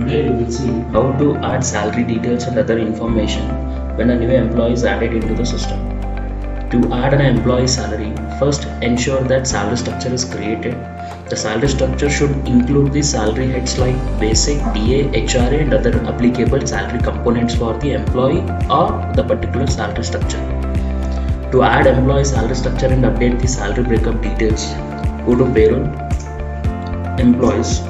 Today we will see how to add salary details and other information when a new employee is added into the system. To add an employee's salary, first ensure that salary structure is created. The salary structure should include the salary heads like basic, TA, HRA and other applicable salary components for the employee or the particular salary structure. To add employee salary structure and update the salary breakup details, go to Payroll, Employees,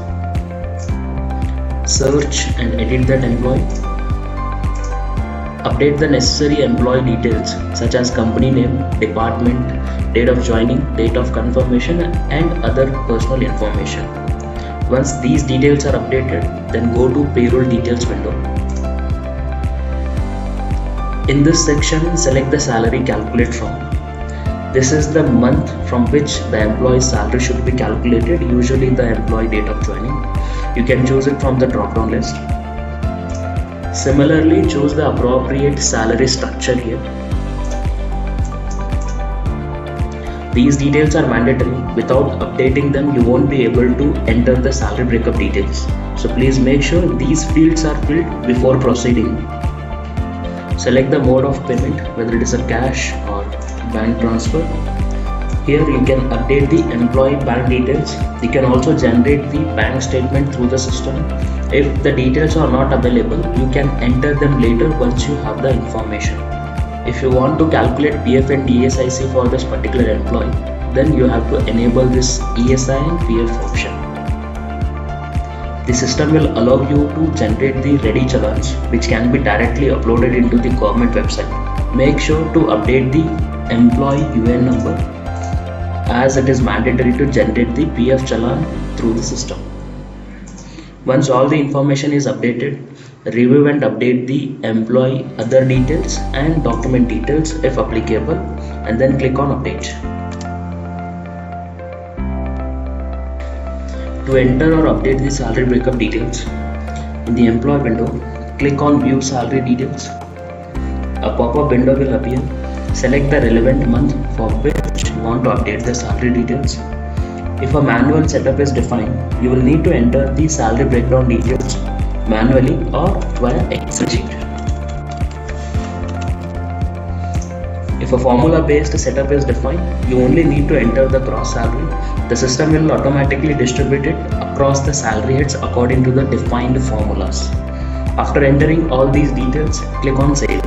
search and edit that employee. Update the necessary employee details such as company name, department, date of joining, date of confirmation and other personal information. Once these details are updated, then go to Payroll Details window. In this section, select the salary calculate from. This is the month from which the employee's salary should be calculated, usually the employee date of joining. You can choose it from the drop-down list. Similarly, choose the appropriate salary structure here. These details are mandatory. Without updating them, you won't be able to enter the salary breakup details. So please make sure these fields are filled before proceeding. Select the mode of payment, whether it is a cash or bank transfer. Here you can update the employee bank details. You can also generate the bank statement through the system. If the details are not available, you can enter them later once you have the information. If you want to calculate PF and ESIC for this particular employee, then you have to enable this ESI and PF option. The system will allow you to generate the ready challans which can be directly uploaded into the government website. Make sure to update the employee UN number, as it is mandatory to generate the PF challan through the system. Once all the information is updated, review and update the employee other details and document details if applicable, and then click on update. To enter or update the salary breakup details, in the employee window, click on view salary details. A pop-up window will appear. Select the relevant month for which you want to update the salary details. If a manual setup is defined, you will need to enter the salary breakdown details manually or via Excel sheet. If a formula based setup is defined, you only need to enter the gross salary. The system will automatically distribute it across the salary heads according to the defined formulas. After entering all these details, click on save.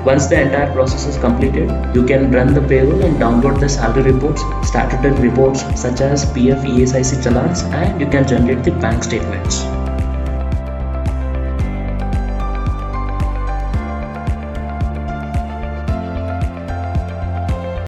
Once the entire process is completed, you can run the payroll and download the salary reports, statutory reports such as PF, ESIC challans, and you can generate the bank statements.